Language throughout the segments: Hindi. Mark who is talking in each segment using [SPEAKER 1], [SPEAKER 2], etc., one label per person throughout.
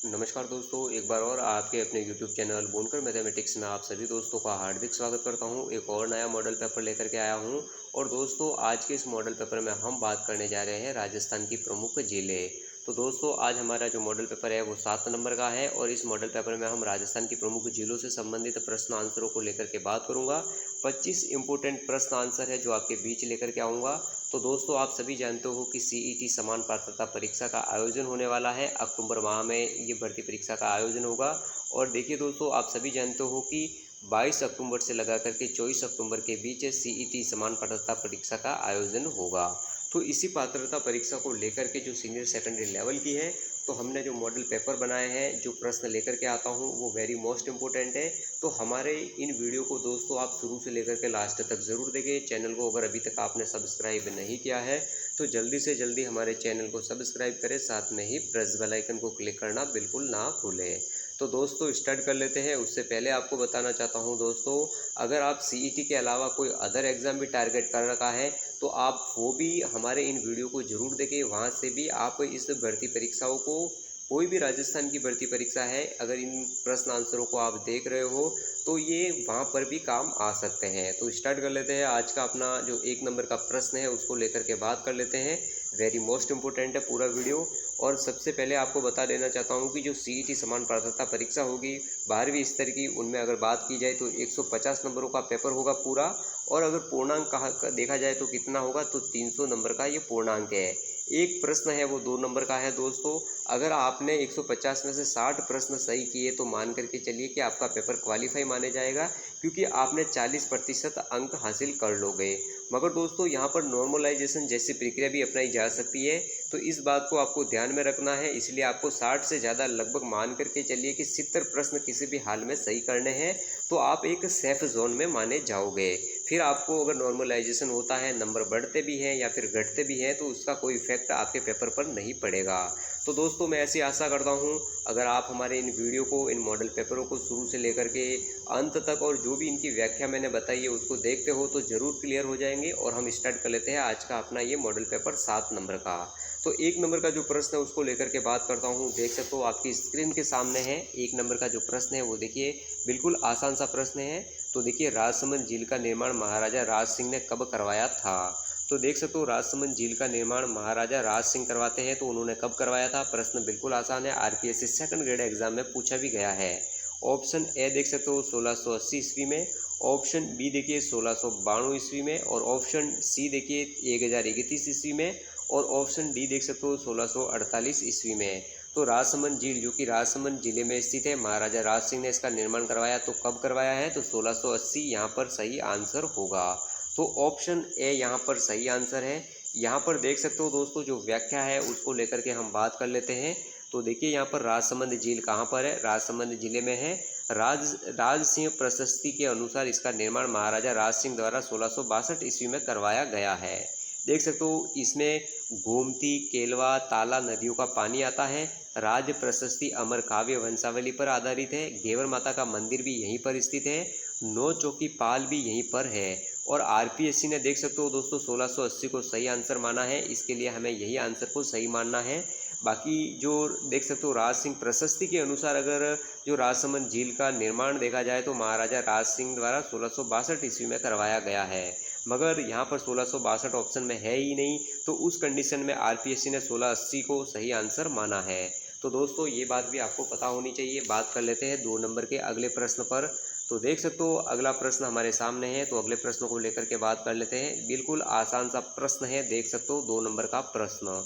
[SPEAKER 1] नमस्कार दोस्तों, एक बार और आपके अपने YouTube चैनल बोनकर मैथमेटिक्स में आप सभी दोस्तों का हार्दिक स्वागत करता हूं। एक और नया मॉडल पेपर लेकर के आया हूं। और दोस्तों, आज के इस मॉडल पेपर में हम बात करने जा रहे हैं राजस्थान की प्रमुख झीलें। तो दोस्तों, आज हमारा जो मॉडल पेपर है वो 7 नंबर का है और इस मॉडल पेपर में हम राजस्थान की प्रमुख झीलों से संबंधित प्रश्न आंसरों को लेकर के बात करूँगा। 25 इंपॉर्टेंट प्रश्न आंसर है जो आपके बीच लेकर के आऊँगा। तो दोस्तों, आप सभी जानते हो कि सीईटी समान पात्रता परीक्षा का आयोजन होने वाला है। अक्टूबर माह में ये भर्ती परीक्षा का आयोजन होगा। और देखिए दोस्तों, आप सभी जानते हो कि 22 अक्टूबर से लगा करके 24 अक्टूबर के बीच सीईटी समान पात्रता परीक्षा का आयोजन होगा। तो इसी पात्रता परीक्षा को लेकर के जो सीनियर सेकेंडरी लेवल की है, तो हमने जो मॉडल पेपर बनाए हैं, जो प्रश्न लेकर के आता हूँ वो वेरी मोस्ट इम्पोर्टेंट है। तो हमारे इन वीडियो को दोस्तों आप शुरू से लेकर के लास्ट तक ज़रूर देखें। चैनल को अगर अभी तक आपने सब्सक्राइब नहीं किया है तो जल्दी से जल्दी हमारे चैनल को सब्सक्राइब करें, साथ में ही प्रेस बेल आइकन को क्लिक करना बिल्कुल ना भूलें। तो दोस्तों, स्टार्ट कर लेते हैं। उससे पहले आपको बताना चाहता हूं दोस्तों, अगर आप सीईटी के अलावा कोई अदर एग्ज़ाम भी टारगेट कर रखा है तो आप वो भी हमारे इन वीडियो को ज़रूर देखें। वहां से भी आप इस भर्ती परीक्षाओं को, कोई भी राजस्थान की भर्ती परीक्षा है, अगर इन प्रश्न आंसरों को आप देख रहे हो तो ये वहाँ पर भी काम आ सकते हैं। तो स्टार्ट कर लेते हैं। आज का अपना जो 1 नंबर का प्रश्न है उसको लेकर के बात कर लेते हैं। वेरी मोस्ट इम्पोर्टेंट है पूरा वीडियो। और सबसे पहले आपको बता देना चाहता हूँ कि जो सीईटी समान पात्रता परीक्षा होगी 12वीं स्तर की, उनमें अगर बात की जाए तो 150 नंबरों का पेपर होगा पूरा। और अगर पूर्णांक कहा देखा जाए तो कितना होगा, तो 300 नंबर का ये पूर्णांक है। एक प्रश्न है वो 2 नंबर का है दोस्तों। अगर आपने 150 में से 60 प्रश्न सही किए तो मान करके चलिए कि आपका पेपर क्वालिफाई माने जाएगा, क्योंकि आपने 40% अंक हासिल कर लोगे। मगर दोस्तों, यहाँ पर नॉर्मलाइजेशन जैसी प्रक्रिया भी अपनाई जा सकती है, तो इस बात को आपको ध्यान में रखना है। इसलिए आपको 60 से ज़्यादा लगभग मान करके चलिए कि 70 प्रश्न किसी भी हाल में सही करने हैं, तो आप एक सेफ जोन में माने जाओगे। फिर आपको अगर नॉर्मलाइजेशन होता है, नंबर बढ़ते भी हैं या फिर घटते भी हैं, तो उसका कोई इफेक्ट आपके पेपर पर नहीं पड़ेगा। तो दोस्तों, मैं ऐसी आशा करता हूँ अगर आप हमारे इन वीडियो को, इन मॉडल पेपरों को शुरू से लेकर के अंत तक, और जो भी इनकी व्याख्या मैंने बताई है उसको देखते हो तो ज़रूर क्लियर हो जाएंगे। और हम स्टार्ट कर लेते हैं आज का अपना ये मॉडल पेपर 7 नंबर का। तो 1 नंबर का जो प्रश्न है उसको लेकर के बात करता हूँ। देख सकते हो आपकी स्क्रीन के सामने है। 1 नंबर का जो प्रश्न है वो देखिए, बिल्कुल आसान सा प्रश्न है। तो देखिए, राजसमंद झील का निर्माण महाराजा राज सिंह ने कब करवाया था? तो देख सकते हो, राजसमंद झील का निर्माण महाराजा राज सिंह करवाते हैं। तो उन्होंने कब करवाया था? प्रश्न बिल्कुल आसान है, आरपीएससी सेकंड ग्रेड एग्जाम में पूछा भी गया है। ऑप्शन ए देख सकते हो 1680 ईस्वी में, ऑप्शन बी देखिए 1692 ईस्वी में, और ऑप्शन सी देखिए 1031 ईस्वी में, और ऑप्शन डी देख सकते हो 1648 ईस्वी में। तो राजसमंद झील, जो कि राजसमंद जिले में स्थित है, महाराजा राज सिंह ने इसका निर्माण करवाया। तो कब करवाया है? तो 1680 यहाँ पर सही आंसर होगा। तो ऑप्शन ए यहाँ पर सही आंसर है। यहाँ पर देख सकते हो दोस्तों, जो व्याख्या है उसको लेकर के हम बात कर लेते हैं। तो देखिए, यहाँ पर राजसमंद झील कहाँ पर है? राजसमंद जिले में है। राज सिंह प्रशस्ति के अनुसार इसका निर्माण महाराजा राज सिंह द्वारा 1662 ईस्वी में करवाया गया है। देख सकते हो, इसमें गोमती, केलवा, ताला नदियों का पानी आता है। राज प्रशस्ति अमर काव्य वंशावली पर आधारित है। घेवर माता का मंदिर भी यहीं पर स्थित है। नौ चौकी पाल भी यहीं पर है। और आरपीएससी ने देख सकते हो दोस्तों 1680 को सही आंसर माना है। इसके लिए हमें यही आंसर को सही मानना है। बाकी जो देख सकते हो, राज सिंह प्रशस्ति के अनुसार अगर जो राजसमंद झील का निर्माण देखा जाए तो महाराजा राज सिंह द्वारा 1662 ईस्वी में करवाया गया है। मगर यहाँ पर 1662 ऑप्शन में है ही नहीं, तो उस कंडीशन में आरपीएससी ने 1680 को सही आंसर माना है। तो दोस्तों, ये बात भी आपको पता होनी चाहिए। बात कर लेते हैं 2 नंबर के अगले प्रश्न पर। तो देख सकते हो, अगला प्रश्न हमारे सामने है। तो अगले प्रश्न को लेकर के बात कर लेते हैं। बिल्कुल आसान सा प्रश्न है। देख सकते हो 2 नंबर का प्रश्न।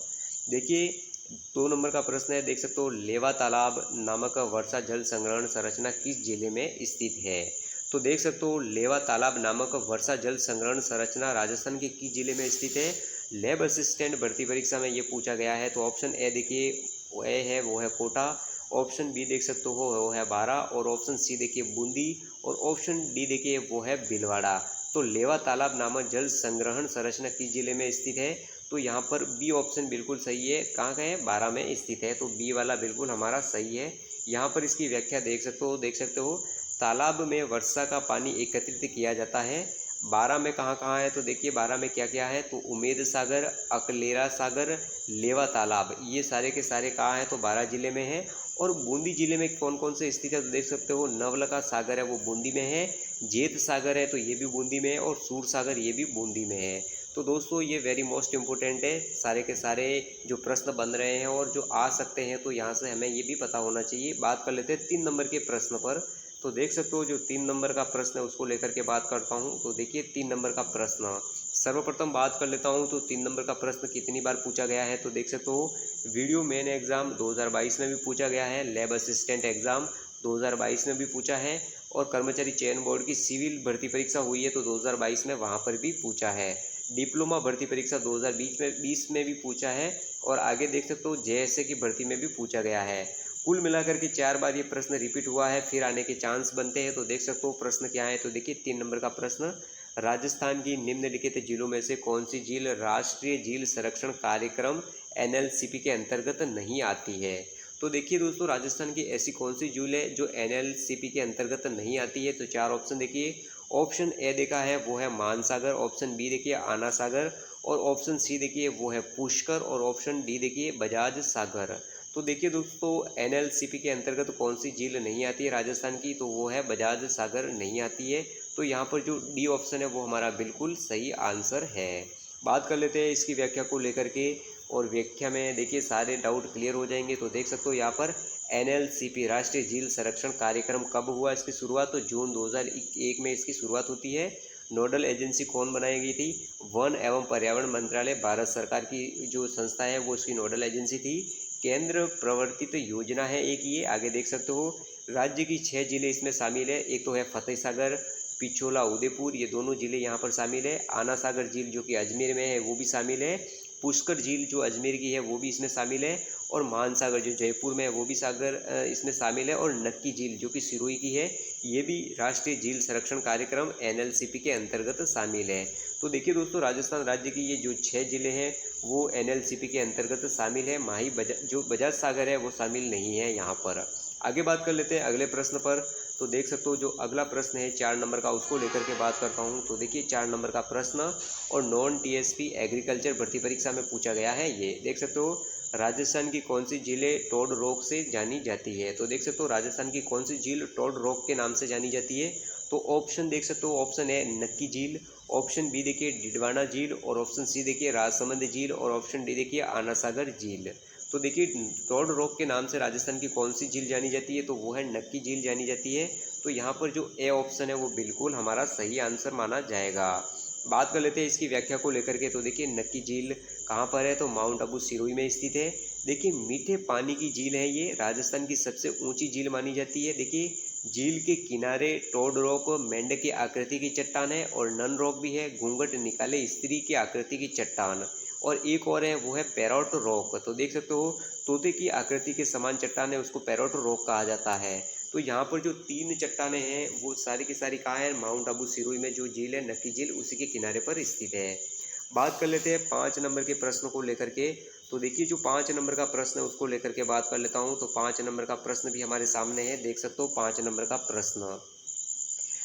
[SPEAKER 1] देखिए, 2 नंबर का प्रश्न है। देख सकते हो, लेवा तालाब नामक वर्षा जल संग्रहण संरचना किस जिले में स्थित है? तो देख सकते हो, लेवा तालाब नामक वर्षा जल संग्रहण संरचना राजस्थान के किस जिले में स्थित है? लैब असिस्टेंट भर्ती परीक्षा में ये पूछा गया है। तो ऑप्शन ए देखिए, वो है कोटा। ऑप्शन बी देख सकते हो वो है बारा, और ऑप्शन सी देखिए बूंदी, और ऑप्शन डी देखिए वो है भीलवाड़ा। तो लेवा तालाब नामक जल संग्रहण संरचना किस जिले में स्थित है? तो यहाँ पर बी ऑप्शन बिल्कुल सही है। कहाँ का है? बारा में स्थित है। तो बी वाला बिल्कुल हमारा सही है। यहाँ पर इसकी व्याख्या देख सकते हो, तालाब में वर्षा का पानी एकत्रित किया जाता है। 12 में कहाँ कहाँ है? तो देखिए 12 में क्या क्या है? तो उमेद सागर, अकलेरा सागर, लेवा तालाब, ये सारे के सारे कहाँ हैं? तो 12 जिले में है। और बूंदी जिले में कौन कौन से स्थित है तो देख सकते हो नवलखा सागर है वो बूंदी में है, जेत सागर है तो ये भी बूंदी में है, और सूर सागर ये भी बूंदी में है। तो दोस्तों ये वेरी मोस्ट इम्पोर्टेंट है, सारे के सारे जो प्रश्न बन रहे हैं और जो आ सकते हैं तो यहाँ से हमें ये भी पता होना चाहिए। बात कर लेते हैं 3 नंबर के प्रश्न पर। तो देख सकते हो जो 3 नंबर का प्रश्न है उसको लेकर के बात करता हूँ। तो देखिए 3 नंबर का प्रश्न सर्वप्रथम बात कर लेता हूँ। तो 3 नंबर का प्रश्न कितनी बार पूछा गया है तो देख सकते हो वीडियो मेन एग्ज़ाम 2022 में भी पूछा गया है, लैब असिस्टेंट एग्ज़ाम 2022 में भी पूछा है, और कर्मचारी चयन बोर्ड की सिविल भर्ती परीक्षा हुई है तो 2022 में वहाँ पर भी पूछा है। डिप्लोमा भर्ती परीक्षा 2020 में भी पूछा है, और आगे देख सकते हो जेएसए की भर्ती में भी पूछा गया है। कुल मिलाकर के 4 बार ये प्रश्न रिपीट हुआ है, फिर आने के चांस बनते हैं। तो देख सकते हो प्रश्न क्या है तो देखिए 3 नंबर का प्रश्न, राजस्थान की निम्नलिखित झीलों में से कौन सी झील राष्ट्रीय झील संरक्षण कार्यक्रम एनएलसीपी के अंतर्गत नहीं आती है। तो देखिए दोस्तों राजस्थान की ऐसी कौन सी झील है जो एनएलसीपी के अंतर्गत नहीं आती है। तो 4 ऑप्शन देखिए, ऑप्शन ए देखा है वो है मानसागर, ऑप्शन बी देखिए आना सागर, और ऑप्शन सी देखिए वो है पुष्कर, और ऑप्शन डी देखिए बजाज सागर। तो देखिए दोस्तों एनएलसीपी के अंतर्गत कौन सी झील नहीं आती है राजस्थान की, तो वो है बजाज सागर नहीं आती है। तो यहाँ पर जो डी ऑप्शन है वो हमारा बिल्कुल सही आंसर है। बात कर लेते हैं इसकी व्याख्या को लेकर के, और व्याख्या में देखिए सारे डाउट क्लियर हो जाएंगे। तो देख सकते हो यहाँ पर एनएलसीपी राष्ट्रीय झील संरक्षण कार्यक्रम कब हुआ इसकी शुरुआत, तो जून 2001 में इसकी शुरुआत होती है। नोडल एजेंसी कौन बनाई गई थी, वन एवं पर्यावरण मंत्रालय भारत सरकार की जो संस्था है वो इसकी नोडल एजेंसी थी। केंद्र प्रवर्तित योजना है एक ये, आगे देख सकते हो राज्य की 6 जिले इसमें शामिल है। एक तो है फतेह सागर, पिछोला, उदयपुर, ये दोनों जिले यहाँ पर शामिल है। आना सागर झील जो कि अजमेर में है वो भी शामिल है। पुष्कर झील जो अजमेर की है वो भी इसमें शामिल है, और मानसागर जो जयपुर में है वो भी सागर इसमें शामिल है, और नक्की झील जो कि सिरोही की है ये भी राष्ट्रीय झील संरक्षण कार्यक्रम एनएलसीपी के अंतर्गत शामिल है। तो देखिए दोस्तों राजस्थान राज्य की ये जो 6 जिले हैं वो एनएलसीपी के अंतर्गत शामिल है। माही जो बजाज सागर है वो शामिल नहीं है यहाँ पर। आगे बात कर लेते हैं अगले प्रश्न पर। तो देख सकते हो जो अगला प्रश्न है 4 नंबर का उसको लेकर के बात करता हूँ। तो देखिए 4 नंबर का प्रश्न और नॉन टीएसपी एग्रीकल्चर भर्ती परीक्षा में पूछा गया है। ये देख सकते हो राजस्थान की कौन सी झीलें टोड रॉक से जानी जाती है। तो देख सकते हो राजस्थान की कौन सी झील टोड रॉक के नाम से जानी जाती है। तो ऑप्शन देख सकते हो, ऑप्शन ए नक्की झील, ऑप्शन बी देखिए डिडवाना झील, और ऑप्शन सी देखिए राजसमंद झील, और ऑप्शन डी देखिए आना सागर झील। तो देखिए टोड रॉक के नाम से राजस्थान की कौन सी झील जानी जाती है, तो वो है नक्की झील जानी जाती है। तो यहाँ पर जो ए ऑप्शन है वो बिल्कुल हमारा सही आंसर माना जाएगा। बात कर लेते हैं इसकी व्याख्या को लेकर के। तो देखिए नक्की झील कहाँ पर है, तो माउंट आबू सिरोही में स्थित है। देखिए मीठे पानी की झील है ये, राजस्थान की सबसे ऊंची झील मानी जाती है। देखिए झील के किनारे टोड रॉक मेंढक की आकृति की चट्टान है, और नन रॉक भी है, घूंघट निकाले स्त्री की आकृति की चट्टान, और एक और है वो है पैरोट रॉक। तो देख सकते हो तोते की आकृति के समान चट्टान है उसको पैरोट रॉक कहा जाता है। तो यहाँ पर जो 3 चट्टानें हैं वो सारी की सारी कहाँ है, माउंट आबू सिरोही में जो झील है नक्की झील उसी के किनारे पर स्थित है। बात कर लेते हैं 5 नंबर के प्रश्न को लेकर के। तो देखिए जो 5 नंबर का प्रश्न है उसको लेकर के बात कर लेता हूँ। तो 5 नंबर का प्रश्न भी हमारे सामने है, देख सकते हो 5 नंबर का प्रश्न।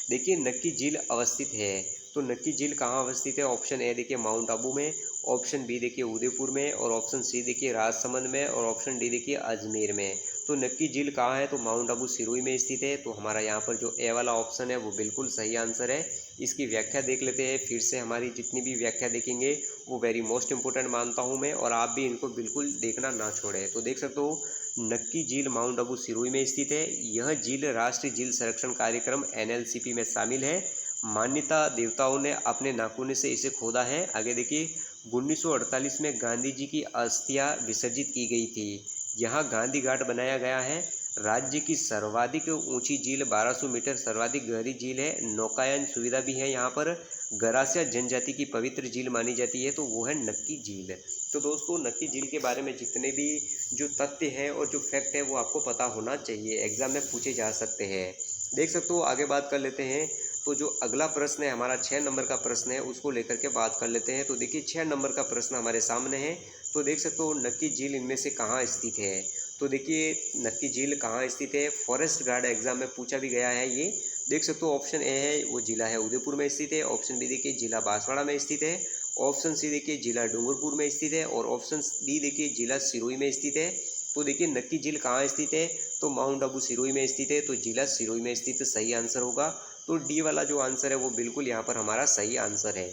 [SPEAKER 1] देखिए नक्की झील अवस्थित है, तो नक्की झील कहाँ अवस्थित है। ऑप्शन ए देखिए माउंट आबू में, ऑप्शन बी देखिए उदयपुर में, और ऑप्शन सी देखिए राजसमंद में, और ऑप्शन डी देखिए अजमेर में। तो नक्की झील कहाँ है, तो माउंट आबू सिरोही में स्थित है। तो हमारा यहाँ पर जो ए वाला ऑप्शन है वो बिल्कुल सही आंसर है। इसकी व्याख्या देख लेते हैं फिर से, हमारी जितनी भी व्याख्या देखेंगे वो वेरी मोस्ट इंपॉर्टेंट मानता हूँ मैं, और आप भी इनको बिल्कुल देखना ना छोड़ें। तो देख सकते हो नक्की झील माउंट आबू सिरोही में स्थित है। यह झील राष्ट्रीय झील संरक्षण कार्यक्रम एनएलसीपी में शामिल है। मान्यता देवताओं ने अपने नाखून से इसे खोदा है। आगे देखिए 1948 में गांधी जी की अस्थियां विसर्जित की गई थी। यहाँ गांधी घाट बनाया गया है। राज्य की सर्वाधिक ऊंची झील 1200 मीटर सर्वाधिक गहरी झील है। नौकायन सुविधा भी है यहाँ पर। गरासिया जनजाति की पवित्र झील मानी जाती है, तो वो है नक्की झील। तो दोस्तों नक्की झील के बारे में जितने भी जो तथ्य हैं और जो फैक्ट है वो आपको पता होना चाहिए, एग्जाम में पूछे जा सकते हैं। देख सकते हो आगे बात कर लेते हैं। तो जो अगला प्रश्न है हमारा 6 नंबर का प्रश्न है, उसको लेकर के बात कर लेते हैं। तो देखिए 6 नंबर का प्रश्न हमारे सामने है। तो देख सकते हो नक्की झील इनमें से कहाँ स्थित है। तो देखिए नक्की झील कहाँ स्थित है, फॉरेस्ट गार्ड एग्जाम में पूछा भी गया है ये। देख सकते हो ऑप्शन ए है वो जिला है उदयपुर में स्थित है, ऑप्शन बी देखिए जिला बांसवाड़ा में स्थित है, ऑप्शन सी देखिए जिला डूंगरपुर में स्थित है, और ऑप्शन डी देखिए जिला सिरोही में स्थित है। तो देखिए नक्की झील कहाँ स्थित है, तो माउंट आबू सिरोही में स्थित है, तो जिला सिरोही में स्थित सही आंसर होगा। तो डी वाला जो आंसर है वो बिल्कुल यहाँ पर हमारा सही आंसर है।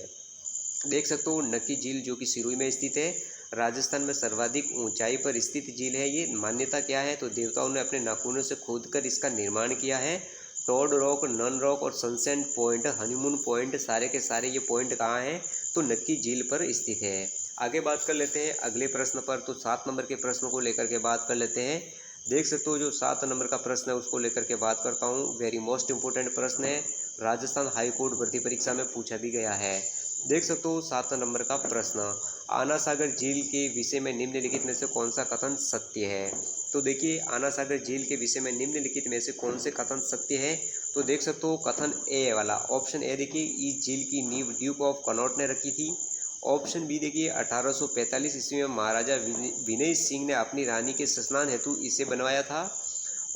[SPEAKER 1] देख सकते हो नक्की झील जो कि सिरोही में स्थित है, राजस्थान में सर्वाधिक ऊंचाई पर स्थित झील है। ये मान्यता क्या है, तो देवताओं ने अपने नाखूनों से खोदकर इसका निर्माण किया है। टॉड रॉक, नन रॉक और सनसेट पॉइंट, हनीमून पॉइंट, सारे के सारे ये पॉइंट कहाँ हैं, तो नक्की झील पर स्थित है। आगे बात कर लेते हैं अगले प्रश्न पर। तो 7 नंबर के प्रश्न को लेकर के बात कर लेते हैं। देख सकते हो जो 7 नंबर का प्रश्न है उसको लेकर के बात करता हूँ। वेरी मोस्ट इंपोर्टेंट प्रश्न है, राजस्थान हाई कोर्ट भर्ती परीक्षा में पूछा भी गया है। देख सकते हो 7 नंबर का प्रश्न, आना सागर झील के विषय में निम्नलिखित में से कौन सा कथन सत्य है। तो देखिए आना सागर झील के विषय में निम्नलिखित में से कौन से कथन सत्य है। तो देख सकते हो कथन ए वाला, ऑप्शन ए देखिए, इस झील की नींव ड्यूक ऑफ कनॉट ने रखी थी। ऑप्शन बी देखिए, 1845 ईस्वी में महाराजा विनय सिंह ने अपनी रानी के स्नान हेतु इसे बनवाया था।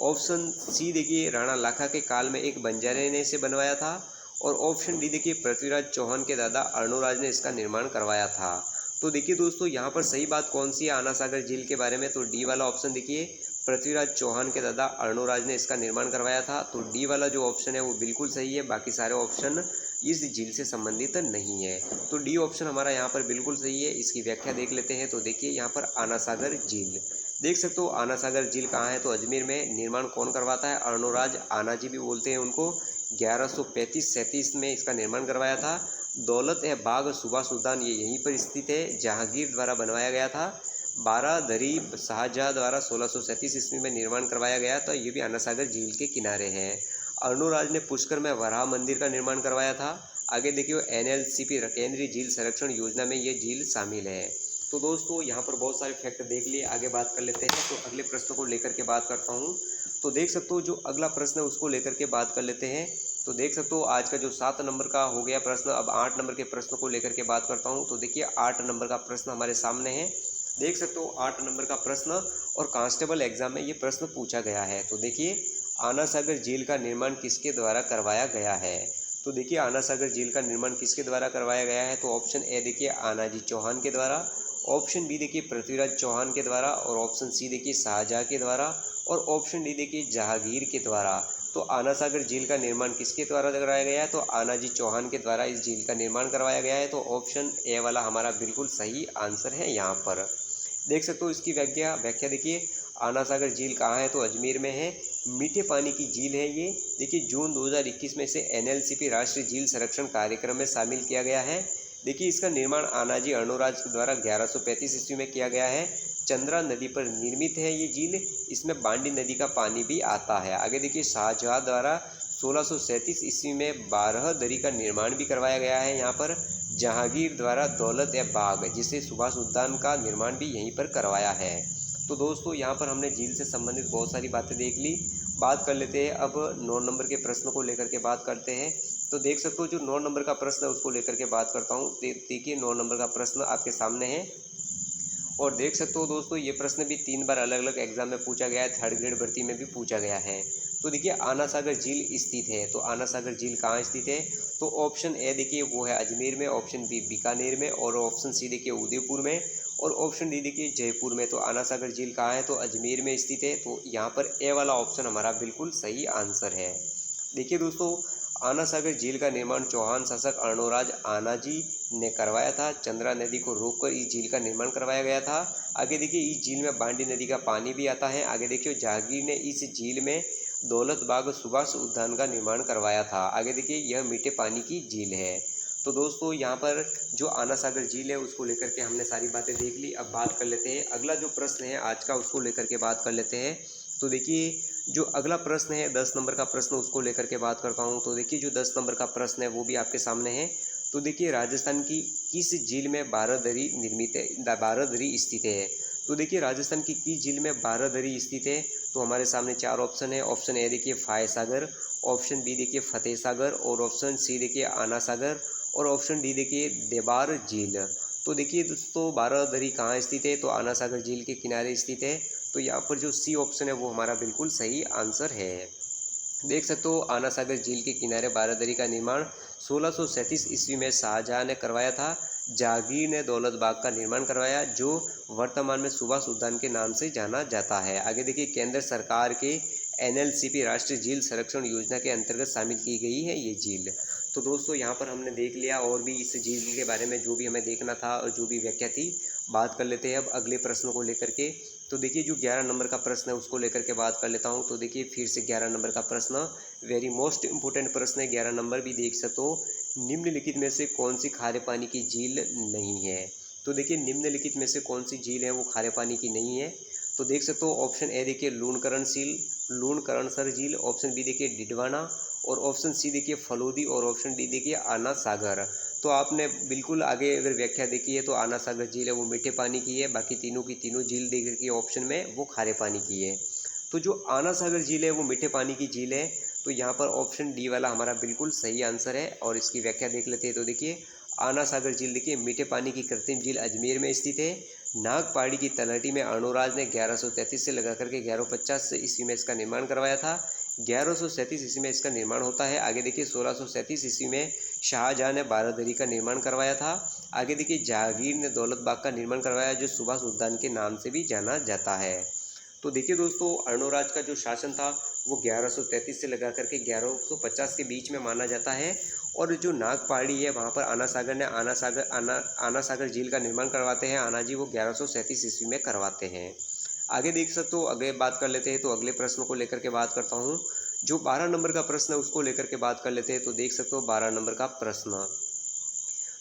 [SPEAKER 1] ऑप्शन सी देखिए, राणा लाखा के काल में एक बंजारे ने इसे बनवाया था। और ऑप्शन डी देखिए, पृथ्वीराज चौहान के दादा अर्णोराज ने इसका निर्माण करवाया था। तो देखिए दोस्तों यहाँ पर सही बात कौन सी है आना सागर झील के बारे में, तो डी वाला ऑप्शन देखिए, पृथ्वीराज चौहान के दादा अर्णोराज ने इसका निर्माण करवाया था। तो डी वाला जो ऑप्शन है वो बिल्कुल सही है, बाकी सारे ऑप्शन इस झील से संबंधित नहीं है। तो डी ऑप्शन हमारा यहाँ पर बिल्कुल सही है। इसकी व्याख्या देख लेते हैं। तो देखिए यहाँ पर आना सागर झील देख सकते हो, आना सागर झील कहाँ है, तो अजमेर में। निर्माण कौन करवाता है, अर्णोराज, आना जी भी बोलते हैं उनको। 1135-37 में इसका निर्माण करवाया था। दौलत ए बाग सुभाष उद्यान ये यहीं पर स्थित है, जहांगीर द्वारा बनवाया गया था। बारादरी शाहजहाँ द्वारा 1637 ईस्वी में निर्माण करवाया गया, तो ये भी आना सागर झील के किनारे है। अर्णोराज ने पुष्कर में वराह मंदिर का निर्माण करवाया था। आगे देखिए NLCP केंद्रीय झील संरक्षण योजना में ये झील शामिल है। तो दोस्तों यहाँ पर बहुत सारे फैक्ट देख लिए, आगे बात कर लेते हैं। तो अगले प्रश्न को लेकर के बात करता हूँ। तो देख सकते हो जो अगला प्रश्न है उसको लेकर के बात कर लेते हैं। तो देख सकते हो आज का जो 7 नंबर का हो गया प्रश्न, अब 8 नंबर के प्रश्न को लेकर के बात करता हूँ। तो देखिए 8 नंबर का प्रश्न हमारे सामने है। देख सकते हो 8 नंबर का प्रश्न, और कांस्टेबल एग्जाम में ये प्रश्न पूछा गया है। तो देखिए आना सागर झील का निर्माण किसके द्वारा करवाया गया है। तो देखिए आना सागर झील का निर्माण किसके द्वारा करवाया गया है, तो ऑप्शन ए देखिए आनाजी चौहान के द्वारा। ऑप्शन बी देखिए पृथ्वीराज चौहान के द्वारा। और ऑप्शन सी देखिए शाहजहाँ के द्वारा। और ऑप्शन डी देखिए जहांगीर के द्वारा। तो आना सागर झील का निर्माण किसके द्वारा कराया गया है, तो आनाजी चौहान के द्वारा इस झील का निर्माण करवाया गया है। तो ऑप्शन ए वाला हमारा बिल्कुल सही आंसर है। यहाँ पर देख सकते हो इसकी व्याख्या देखिए, आना सागर झील कहाँ है, तो अजमेर में है। मीठे पानी की झील है ये। देखिए जून 2021 में से NLCP राष्ट्रीय झील संरक्षण कार्यक्रम में शामिल किया गया है। देखिए इसका निर्माण आनाजी अर्णोराज के द्वारा 1135 ईस्वी में किया गया है। चंद्रा नदी पर निर्मित है ये झील। इसमें बांडी नदी का पानी भी आता है। आगे देखिए शाहजहाँ द्वारा 1637 ईस्वी में बारहदरी का निर्माण भी करवाया गया है यहाँ पर। जहांगीर द्वारा दौलत ए बाग, जिसे सुभाष उद्यान का निर्माण भी यहीं पर करवाया है। तो दोस्तों यहाँ पर हमने झील से संबंधित बहुत सारी बातें देख ली। बात कर लेते हैं अब 9 नंबर के प्रश्न को लेकर के बात करते हैं। तो देख सकते हो जो 9 नंबर का प्रश्न है उसको लेकर के बात करता हूँ। देखिए 9 नंबर का प्रश्न आपके सामने है। और देख सकते हो दोस्तों ये प्रश्न भी 3 बार अलग अलग एग्जाम में पूछा गया है, 3rd ग्रेड भर्ती में भी पूछा गया है। तो देखिए आना सागर झील स्थित है, तो आना सागर झील कहाँ स्थित है, तो ऑप्शन ए देखिए वो है अजमेर में। ऑप्शन बी बीकानेर में। और ऑप्शन सी देखिए उदयपुर में। और ऑप्शन डी देखिए जयपुर में। तो आना सागर झील कहाँ है, तो अजमेर में स्थित है। तो यहाँ पर ए वाला ऑप्शन हमारा बिल्कुल सही आंसर है। देखिए दोस्तों आना सागर झील का निर्माण चौहान शासक अर्णोराज आनाजी ने करवाया था। चंद्रा नदी को रोककर इस झील का निर्माण करवाया गया था। आगे देखिए इस झील में बांडी नदी का पानी भी आता है। आगे देखिए जहांगीर ने इस झील में दौलत बाग सुभाष उद्यान का निर्माण करवाया था। आगे देखिए यह मीठे पानी की झील है। तो दोस्तों यहाँ पर जो आना सागर झील है उसको लेकर के हमने सारी बातें देख ली। अब बात कर लेते हैं अगला जो प्रश्न है आज का, उसको लेकर के बात कर लेते हैं। तो देखिए जो अगला प्रश्न है 10 नंबर का प्रश्न, उसको लेकर के बात करता हूँ। तो देखिए जो 10 नंबर का प्रश्न है वो भी आपके सामने है। तो देखिए राजस्थान की किस झील में बारादरी निर्मित है, बारादरी स्थित है। तो देखिए राजस्थान की किस झील में बारादरी स्थित है, तो हमारे सामने 4 ऑप्शन है। ऑप्शन ए देखिए फाय सागर। ऑप्शन बी देखिए फतेह सागर। और ऑप्शन सी देखिए आना सागर। और ऑप्शन डी देखिए देबार झील। तो देखिए दोस्तों बारादरी कहाँ स्थित है, तो आना सागर झील के किनारे स्थित है। तो यहाँ पर जो सी ऑप्शन है वो हमारा बिल्कुल सही आंसर है। देख सकते हो आना सागर झील के किनारे बारादरी का निर्माण 1637 ईस्वी में शाहजहाँ ने करवाया था। जहांगीर ने दौलत बाग का निर्माण करवाया, जो वर्तमान में सुभाष उद्यान के नाम से जाना जाता है। आगे देखिए, केंद्र सरकार के NLCP राष्ट्रीय झील संरक्षण योजना के अंतर्गत शामिल की गई है ये झील। तो दोस्तों यहाँ पर हमने देख लिया, और भी इस झील के बारे में जो भी हमें देखना था और जो भी व्याख्या थी, बात कर लेते हैं अब अगले प्रश्न को लेकर के। तो देखिए, जो 11 नंबर का प्रश्न है उसको लेकर के बात कर लेता हूँ। तो देखिए, फिर से 11 नंबर का प्रश्न वेरी मोस्ट इंपॉर्टेंट प्रश्न है। 11 नंबर भी देख सकते हो, निम्नलिखित में से कौन सी खारे पानी की झील नहीं है। तो देखिए, निम्नलिखित में से कौन सी झील है वो खारे पानी की नहीं है। तो देख सकते हो, ऑप्शन ए देखिए लूणकरणसर झील, ऑप्शन बी देखिए डिडवाना, और ऑप्शन सी देखिए फलोदी, और ऑप्शन डी देखिए आना सागर। तो आपने बिल्कुल आगे अगर व्याख्या देखी है तो आना सागर झील है वो मीठे पानी की है, बाकी तीनों की तीनों झील देखिए ऑप्शन में वो खारे पानी की है। तो जो आना सागर झील है वो मीठे पानी की झील है, तो यहाँ पर ऑप्शन डी वाला हमारा बिल्कुल सही आंसर है। और इसकी व्याख्या देख लेते हैं। तो देखिए, आना सागर झील देखिए मीठे पानी की कृत्रिम झील अजमेर में स्थित है। नागपाड़ी की तलहटी में अर्णोराज ने 1133 से लगा करके 1150 ईस्वी में इसका निर्माण करवाया था। 1137 ईस्वी में इसका निर्माण होता है। आगे देखिए, 1637 ईस्वी में शाहजहां ने बारादरी का निर्माण करवाया था। आगे देखिए, जहांगीर ने दौलत बाग का निर्माण करवाया, जो सुभाष उद्यान के नाम से भी जाना जाता है। तो देखिए दोस्तों, अर्णोराज का जो शासन था वो 1133 से लगा करके 1150 के बीच में माना जाता है। और जो नागपाड़ी है वहाँ पर आना सागर झील का निर्माण करवाते हैं आना जी, वो 1137 ईस्वी में करवाते हैं। आगे देख सकते हो, अगले बात कर लेते हैं। तो अगले प्रश्न को लेकर के बात करता हूँ। जो 12 नंबर का प्रश्न है उसको लेकर के बात कर लेते हैं। तो देख सकते हो 12 नंबर का प्रश्न,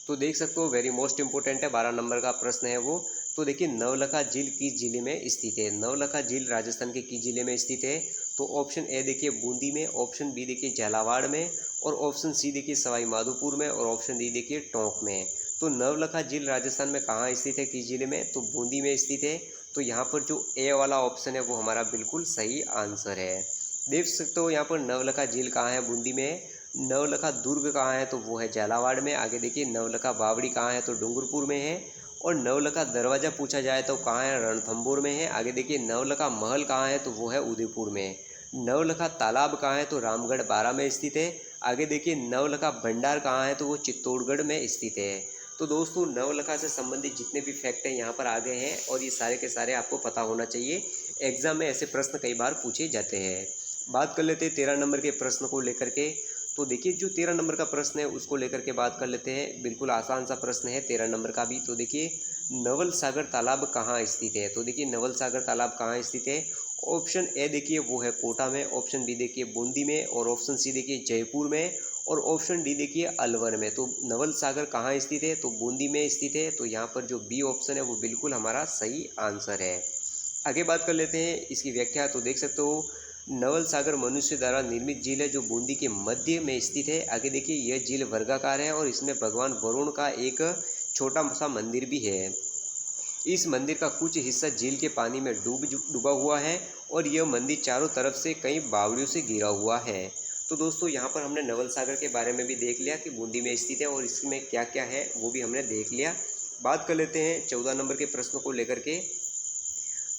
[SPEAKER 1] तो देख सकते हो वेरी मोस्ट इंपॉर्टेंट है, 12 नंबर का प्रश्न है वो। तो देखिए, नवलखा झील किस जिले में स्थित है। नवलखा झील राजस्थान के किस जिले में स्थित है। तो ऑप्शन ए देखिए बूंदी में, ऑप्शन बी देखिए झालावाड़ में, और ऑप्शन सी देखिए सवाई माधोपुर में, और ऑप्शन डी देखिए टोंक में। तो नवलखा झील राजस्थान में कहाँ स्थित है, किस जिले में, तो बूंदी में स्थित है। तो यहाँ पर जो ए वाला ऑप्शन है वो हमारा बिल्कुल सही आंसर है। देख सकते हो यहाँ पर नवलखा झील कहाँ है, बूंदी में। नवलखा दुर्ग कहाँ है, तो वो है झालावाड़ में। आगे देखिए, नवलखा बावड़ी कहाँ है, तो डूंगरपुर में है। और नवलखा दरवाज़ा पूछा जाए तो कहाँ है, रणथंभौर में है। आगे देखिए, नवलखा महल कहाँ है, तो वो है उदयपुर में। नवलखा तालाब कहाँ है, तो रामगढ़ बारा में स्थित है। आगे देखिए, नवलखा भंडार कहाँ है, तो वो चित्तौड़गढ़ में स्थित है। तो दोस्तों, नवलखा से संबंधित जितने भी फैक्ट हैं यहाँ पर आ गए हैं, और ये सारे के सारे आपको पता होना चाहिए। एग्जाम में ऐसे प्रश्न कई बार पूछे जाते हैं। बात कर लेते हैं 13 नंबर के प्रश्न को लेकर के। तो देखिए, जो 13 नंबर का प्रश्न है उसको लेकर के बात कर लेते हैं। बिल्कुल आसान सा प्रश्न है 13 नंबर का भी। तो देखिए, नवल सागर तालाब कहाँ स्थित है। तो देखिए, नवल सागर तालाब कहाँ स्थित है। ऑप्शन ए देखिए वो है कोटा में, ऑप्शन बी देखिए बूंदी में, और ऑप्शन सी देखिए जयपुर में, और ऑप्शन डी देखिए अलवर में। तो नवल सागर कहाँ स्थित है, तो बूंदी में स्थित है। तो यहाँ पर जो बी ऑप्शन है वो बिल्कुल हमारा सही आंसर है। आगे बात कर लेते हैं इसकी व्याख्या। तो देख सकते हो, नवल सागर मनुष्य द्वारा निर्मित झील है, जो बूंदी के मध्य में स्थित है। आगे देखिए, यह झील वर्गाकार है, और इसमें भगवान वरुण का एक छोटा सा मंदिर भी है। इस मंदिर का कुछ हिस्सा झील के पानी में डूबा हुआ है, और यह मंदिर चारों तरफ से कई बावड़ियों से घिरा हुआ है। तो दोस्तों, यहाँ पर हमने नवल सागर के बारे में भी देख लिया कि बूंदी में स्थित है, और इसमें क्या क्या है वो भी हमने देख लिया। बात कर लेते हैं 14 नंबर के प्रश्न को लेकर के।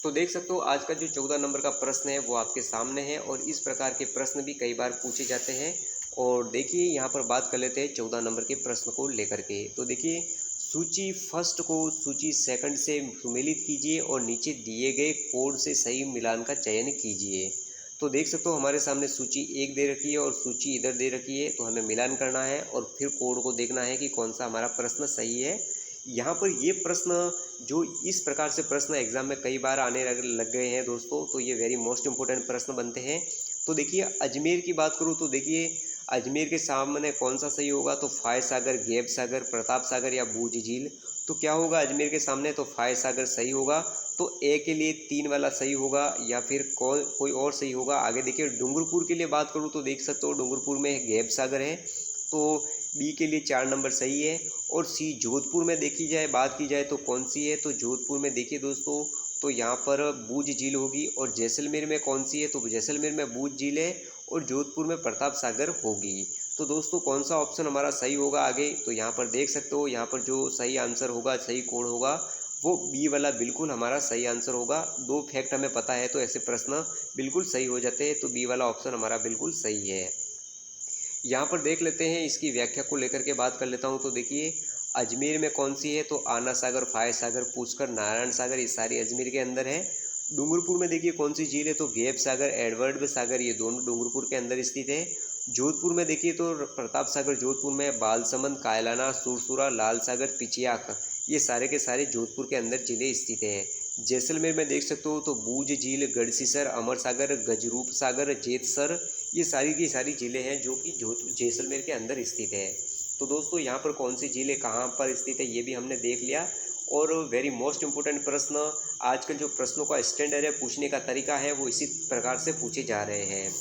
[SPEAKER 1] तो देख सकते हो, आज का जो 14 नंबर का प्रश्न है वो आपके सामने है, और इस प्रकार के प्रश्न भी कई बार पूछे जाते हैं। और देखिए, यहाँ पर बात कर लेते हैं 14 नंबर के प्रश्न को लेकर के। तो देखिए, सूची फर्स्ट को सूची सेकंड से सुमेलित कीजिए, और नीचे दिए गए कोड से सही मिलान का चयन कीजिए। तो देख सकते हो, हमारे सामने सूची 1 दे रखी है और सूची इधर दे रखी है। तो हमें मिलान करना है, और फिर कोड को देखना है कि कौन सा हमारा प्रश्न सही है। यहाँ पर ये प्रश्न, जो इस प्रकार से प्रश्न एग्जाम में कई बार आने लग गए हैं दोस्तों, तो ये वेरी मोस्ट इंपॉर्टेंट प्रश्न बनते हैं। तो देखिए, अजमेर की बात करूँ तो देखिए, अजमेर के सामने कौन सा सही होगा, तो फाय सागर, गेब सागर, प्रताप सागर या बूझ झील। तो क्या होगा अजमेर के सामने, तो फाय सागर सही होगा। तो ए के लिए 3 वाला सही होगा, या फिर कोई और सही होगा। आगे देखिए, डूंगरपुर के लिए बात करूँ तो देख सकते हो, डूंगरपुर में गेब सागर है, तो बी के लिए 4 नंबर सही है। और सी जोधपुर में बात की जाए तो कौन सी है, तो जोधपुर में देखिए दोस्तों, तो यहाँ पर बूझ झील होगी। और जैसलमेर में कौन सी है, तो जैसलमेर में बूझ झील है, और जोधपुर में प्रताप सागर होगी। तो दोस्तों, कौन सा ऑप्शन हमारा सही होगा आगे, तो यहाँ पर देख सकते हो, यहाँ पर जो सही आंसर होगा, सही कोड होगा, वो बी वाला बिल्कुल हमारा सही आंसर होगा। 2 फैक्ट हमें पता है तो ऐसे प्रश्न बिल्कुल सही हो जाते हैं। तो बी वाला ऑप्शन हमारा बिल्कुल सही है। यहाँ पर देख लेते हैं इसकी व्याख्या को लेकर के बात कर लेता हूँ। तो देखिए, अजमेर में कौन सी है, तो आना सागर, फाय सागर, पुष्कर, नारायण सागर, ये सारी अजमेर के अंदर है। डूंगरपुर में देखिए कौन सी झील है, तो गैप सागर, एडवर्ड सागर, ये दोनों डूंगरपुर के अंदर स्थित है। जोधपुर में देखिए तो प्रताप सागर जोधपुर में, बालसमंद, कायलाना, सुरसुरा, लाल सागर, पिचियाक, ये सारे के सारे जोधपुर के अंदर जिले स्थित हैं। जैसलमेर में देख सकते हो तो बूझ झील, गढ़सीसर, अमर सागर, गजरूप सागर, जेतसर, ये सारी की सारी झीलें हैं जो कि जैसलमेर के अंदर स्थित है। तो दोस्तों यहाँ पर कौन सी झीलें कहाँ पर स्थित है ये भी हमने देख लिया। और वेरी मोस्ट इम्पोर्टेंट प्रश्न, आजकल जो प्रश्नों का स्टैंडर्ड है, पूछने का तरीका है, वो इसी प्रकार से पूछे जा रहे हैं।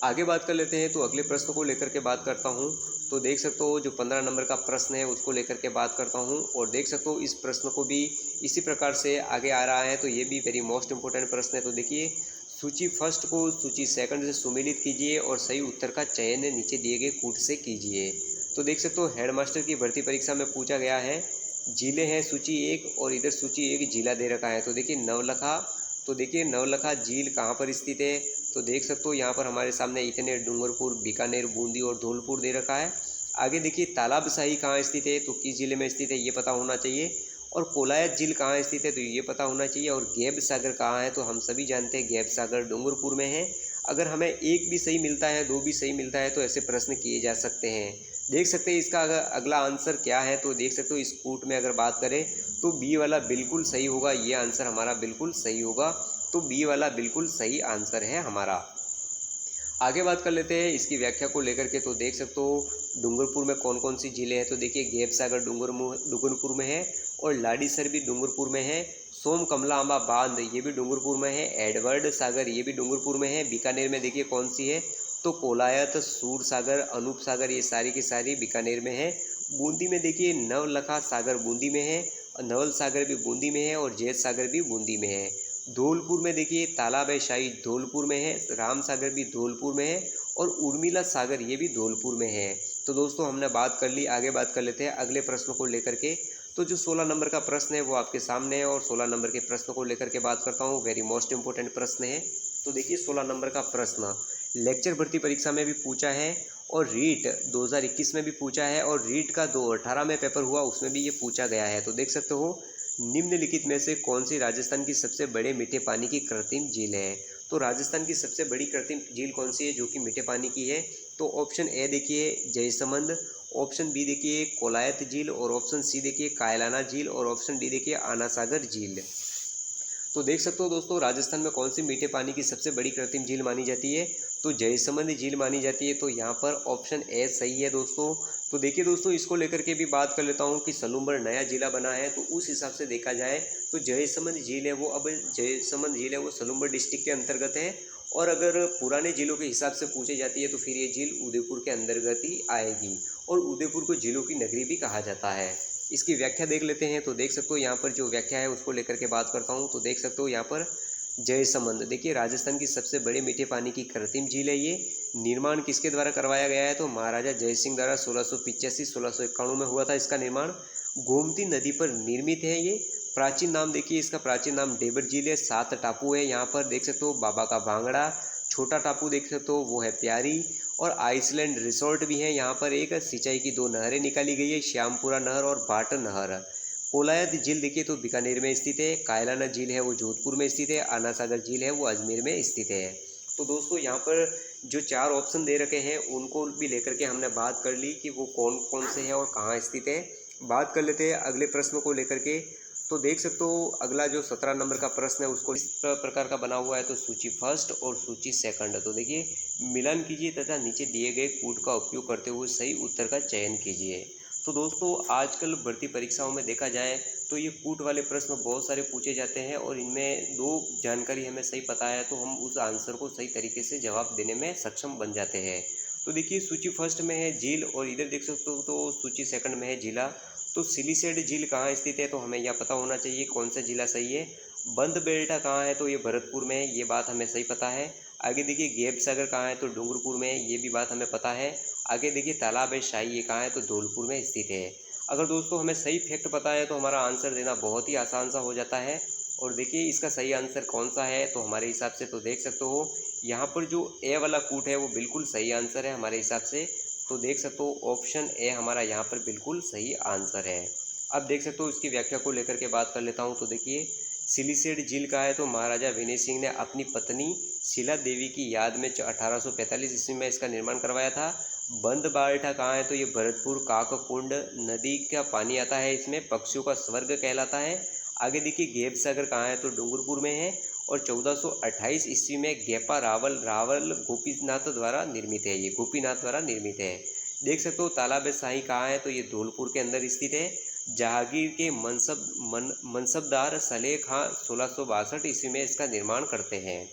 [SPEAKER 1] आगे बात कर लेते हैं, तो अगले प्रश्न को लेकर के बात करता हूँ। तो देख सकते हो जो 15 नंबर का प्रश्न है उसको लेकर के बात करता हूँ, और देख सकते हो इस प्रश्न को भी इसी प्रकार से आगे आ रहा है। तो ये भी वेरी मोस्ट इम्पोर्टेंट प्रश्न है। तो देखिए, सूची फर्स्ट को सूची सेकंड से सुमेलित कीजिए और सही उत्तर का चयन नीचे दिए गए कूट से कीजिए। तो देख सकते हो हेडमास्टर की भर्ती परीक्षा में पूछा गया है। जिले हैं सूची 1 और इधर सूची 1 जिला दे रखा है। तो देखिए नवलखा, तो देखिए नवलखा झील कहाँ पर स्थित है, तो देख सकते हो यहाँ पर हमारे सामने इतने डूंगरपुर, बीकानेर, बूंदी और धौलपुर दे रखा है। आगे देखिए तालाबशाही कहाँ स्थित है, तो किस जिले में स्थित है ये पता होना चाहिए। और कोलायत झील कहाँ स्थित है, तो ये पता होना चाहिए। और गैब सागर कहाँ है, तो हम सभी जानते हैं गैब सागर डूंगरपुर में है। अगर हमें एक भी सही मिलता है, दो भी सही मिलता है, तो ऐसे प्रश्न किए जा सकते हैं। देख सकते हैं इसका अगर अगला आंसर क्या है, तो देख सकते हो इस कूट में अगर बात करें तो बी वाला बिल्कुल सही होगा। ये आंसर हमारा बिल्कुल सही होगा। तो बी वाला बिल्कुल सही आंसर है हमारा। आगे बात कर लेते हैं इसकी व्याख्या को लेकर के। तो देख सकते हो डूंगरपुर में कौन कौन सी झीलें हैं, तो देखिए गैप सागर डूंगरपुर में है, और लाडीसर भी डूंगरपुर में है। सोम कमला आंबा बांध ये भी डूंगरपुर में है। एडवर्ड सागर ये भी डूंगरपुर में है। बीकानेर में देखिए कौन सी है, तो कोलायत, सूर सागर, अनूप सागर, ये सारी की सारी बीकानेर में है। बूंदी में देखिए नवलखा सागर बूंदी में है, नवल सागर भी बूंदी में है, और जैत सागर भी बूंदी में है। धौलपुर में देखिए तालाब शाही धौलपुर में है, राम सागर भी धौलपुर में है, और उर्मिला सागर ये भी धौलपुर में है। तो दोस्तों हमने बात कर ली। आगे बात कर लेते हैं अगले प्रश्न को लेकर के। तो जो 16 नंबर का प्रश्न है वो आपके सामने है, और 16 नंबर के प्रश्न को लेकर के बात करता हूँ। वेरी मोस्ट इंपॉर्टेंट प्रश्न है। तो देखिए 16 नंबर का प्रश्न लेक्चर भर्ती परीक्षा में भी पूछा है, और रीट 2021 में भी पूछा है, और रीट का 2018 में पेपर हुआ उसमें भी ये पूछा गया है। तो देख सकते हो निम्नलिखित में से कौन सी राजस्थान की सबसे बड़े मीठे पानी की कृत्रिम झील है। तो राजस्थान की सबसे बड़ी कृत्रिम झील कौन सी है जो कि मीठे पानी की है, तो ऑप्शन ए देखिए जयसमंद, ऑप्शन बी देखिए कोलायत झील, और ऑप्शन सी देखिए कायलाना झील, और ऑप्शन डी देखिए आना सागर झील। तो देख सकते हो दोस्तों राजस्थान में कौन सी मीठे पानी की सबसे बड़ी कृत्रिम झील मानी जाती है, तो जयसमंद झील मानी जाती है। तो यहाँ पर ऑप्शन ए सही है दोस्तों। तो देखिए दोस्तों इसको लेकर के भी बात कर लेता हूँ कि सलूम्बर नया जिला बना है, तो उस हिसाब से देखा जाए तो जयसमंद झील है वो, अब जयसमंद झील है वो सलूम्बर डिस्ट्रिक्ट के अंतर्गत है। और अगर पुराने जिलों के हिसाब से पूछी जाती है तो फिर ये झील उदयपुर के अंतर्गत ही आएगी, और उदयपुर को झीलों की नगरी भी कहा जाता है। इसकी व्याख्या देख लेते हैं। तो देख सकते हो यहाँ पर जो व्याख्या है उसको लेकर के बात करता हूँ। तो देख सकते हो यहाँ पर जयसमंद देखिए राजस्थान की सबसे बड़े मीठे पानी की कृत्रिम झील है। ये निर्माण किसके द्वारा करवाया गया है, तो महाराजा जयसिंह द्वारा 1685-1691 में हुआ था इसका निर्माण। गोमती नदी पर निर्मित है ये। प्राचीन नाम देखिए इसका, प्राचीन नाम डेबर झील है। 7 टापू है यहाँ पर, देख सकते हो बाबा का भांगड़ा, छोटा टापू देख सकते हो वो है प्यारी, और आइसलैंड रिसोर्ट भी है यहाँ पर। एक सिंचाई की 2 नहरें निकाली गई है, श्यामपुरा नहर और बाट नहर। कोलायत झील देखिए तो बीकानेर में स्थित है। कायलाना झील है वो जोधपुर में स्थित है। आना सागर झील है वो अजमेर में स्थित है। तो दोस्तों यहाँ पर जो 4 ऑप्शन दे रखे हैं उनको भी लेकर के हमने बात कर ली कि वो कौन कौन से हैं और कहाँ स्थित है। बात कर लेते हैं अगले प्रश्न को लेकर के। तो देख सकते हो अगला जो 17 नंबर का प्रश्न है उसको इस प्रकार का बना हुआ है, तो सूची फर्स्ट और सूची सेकंड। तो देखिए मिलान कीजिए तथा नीचे दिए गए कूट का उपयोग करते हुए सही उत्तर का चयन कीजिए। तो दोस्तों आजकल भर्ती परीक्षाओं में देखा जाए तो ये कूट वाले प्रश्न बहुत सारे पूछे जाते हैं, और इनमें 2 जानकारी हमें सही पता है तो हम उस आंसर को सही तरीके से जवाब देने में सक्षम बन जाते हैं। तो देखिए सूची फर्स्ट में है झील, और इधर देख सकते हो तो सूची सेकंड में है जिला। तो सिलीसेड झील कहाँ स्थित है, तो हमें यह पता होना चाहिए कौन सा जिला सही है। बंद बेल्टा कहाँ है, तो ये भरतपुर में है, ये बात हमें सही पता है। आगे देखिए गैप सागर कहाँ है, तो डूंगरपुर में है, ये भी बात हमें पता है। आगे देखिए तालाब शाही ये कहाँ है, तो धौलपुर में स्थित है। अगर दोस्तों हमें सही फैक्ट पता है तो हमारा आंसर देना बहुत ही आसान सा हो जाता है। और देखिए इसका सही आंसर कौन सा है, तो हमारे हिसाब से तो देख सकते हो यहाँ पर जो ए वाला कूट है वो बिल्कुल सही आंसर है हमारे हिसाब से। तो देख सकते हो ऑप्शन ए हमारा यहाँ पर बिल्कुल सही आंसर है। अब देख सकते हो इसकी व्याख्या को लेकर के बात कर लेता हूँ। तो देखिए सिलीसेड झील कहाँ है, तो महाराजा विनय सिंह ने अपनी पत्नी शीला देवी की याद में 1845 ईस्वी में इसका निर्माण करवाया था। बंद बाल्टा कहाँ है, तो ये भरतपुर काककुंड नदी का पानी आता है, इसमें पक्षियों का स्वर्ग कहलाता है। आगे देखिए गेप सागर कहाँ है, तो डूंगरपुर में है और 1428 ईस्वी में गेपा रावल गोपीनाथ द्वारा निर्मित है, ये गोपीनाथ द्वारा निर्मित है। देख सकते हो तालाब शाही कहाँ है, तो ये धौलपुर के अंदर स्थित है। जहांगीर के मनसबदार सलेह खां 1662 ईस्वी में इसका निर्माण करते हैं।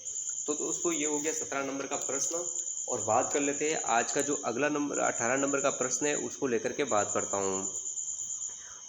[SPEAKER 1] तो दोस्तों ये हो गया 17 नंबर का प्रश्न। और बात कर लेते हैं आज का जो अगला नंबर 18 नंबर का प्रश्न है उसको लेकर के बात करता हूँ।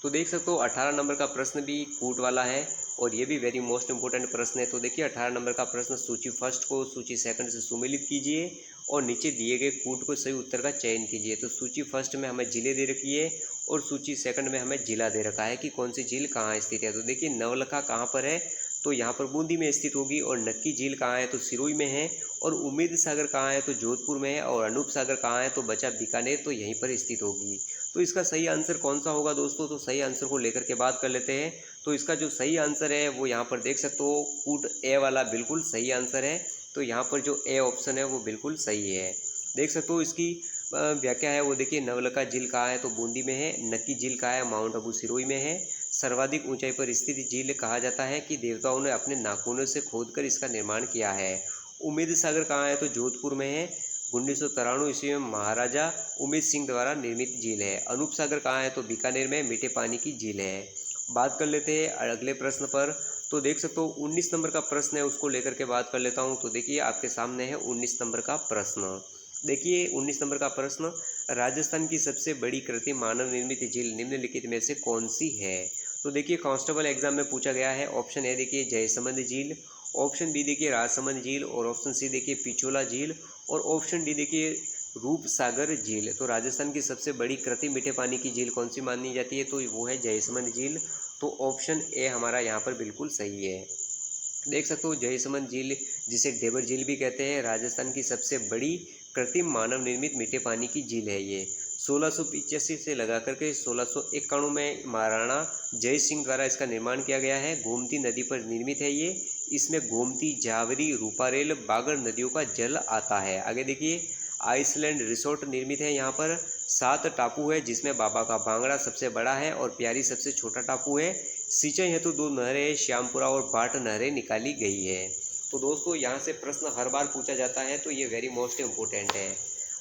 [SPEAKER 1] तो देख सकते हो 18 नंबर का प्रश्न भी कूट वाला है और ये भी वेरी मोस्ट इंपॉर्टेंट प्रश्न है। तो देखिए 18 नंबर का प्रश्न, सूची फर्स्ट को सूची सेकंड से सुमेलित कीजिए और नीचे दिए गए कूट को सही उत्तर का चयन कीजिए। तो सूची फर्स्ट में हमें जिले दे रखी है और सूची सेकंड में हमें जिला दे रखा है कि कौन सी झील कहाँ स्थित है। तो देखिए नवलखा कहाँ पर है, तो यहाँ पर बूंदी में स्थित होगी। और नक्की झील कहाँ है, तो सिरोही में है। और उम्मीद सागर कहाँ है, तो जोधपुर में है। और अनूप सागर कहाँ है, तो बचा बीकानेर, तो यहीं पर स्थित होगी। तो इसका सही आंसर कौन सा होगा दोस्तों, तो सही आंसर को लेकर के बात कर लेते हैं। तो इसका जो सही आंसर है वो यहाँ पर देख सकते हो कूट ए वाला बिल्कुल सही आंसर है। तो यहाँ पर जो ए ऑप्शन है वो बिल्कुल सही है। देख सकते हो इसकी व्याख्या है वो देखिए नवलखा झील कहाँ है, तो बूंदी में है। नक्की झील कहाँ है, माउंट आबू सिरोही में है। सर्वाधिक ऊंचाई पर स्थित झील कहा जाता है कि देवताओं ने अपने नाखूनों से खोदकर इसका निर्माण किया है। उम्मीद सागर कहाँ है, तो जोधपुर में है। 1993 ईस्वी में महाराजा उमेद सिंह द्वारा निर्मित झील है। अनूप सागर कहाँ है, तो बीकानेर में मीठे पानी की झील है। बात कर लेते हैं अगले प्रश्न पर। तो देख सकते हो 19 नंबर का प्रश्न है, उसको लेकर के बात कर लेता हूँ। तो देखिए आपके सामने है 19 नंबर का प्रश्न। देखिए 19 नंबर का प्रश्न, राजस्थान की सबसे बड़ी कृत्रिम मानव निर्मित झील निम्नलिखित में से कौन सी है। तो देखिए कांस्टेबल एग्जाम में पूछा गया है। ऑप्शन ए देखिए जयसमंद झील, ऑप्शन बी देखिए राजसमंद झील, और ऑप्शन सी देखिए पिछोला झील, और ऑप्शन डी देखिए रूप सागर झील। तो राजस्थान की सबसे बड़ी कृत्रिम मीठे पानी की झील कौन सी मानी जाती है, तो वो है जयसमंद झील। तो ऑप्शन ए हमारा यहाँ पर बिल्कुल सही है। देख सकते हो जयसमंद झील जिसे डेबर झील भी कहते हैं, राजस्थान की सबसे बड़ी कृत्रिम मानव निर्मित मीठे पानी की झील है। ये 1685 से लगा करके 1691 में महाराणा जय सिंह द्वारा इसका निर्माण किया गया है। गोमती नदी पर निर्मित है ये। इसमें गोमती, जावरी, रूपारेल, बागर नदियों का जल आता है। आगे देखिए आइसलैंड रिसोर्ट निर्मित है। यहाँ पर 7 टापू है जिसमें बाबा का भांगड़ा सबसे बड़ा है और प्यारी सबसे छोटा टापू है। सिंचाई हेतु 2 नहरें श्यामपुरा और बाट नहरें निकाली गई है। तो दोस्तों यहाँ से प्रश्न हर बार पूछा जाता है, तो ये वेरी मोस्ट इम्पोर्टेंट है।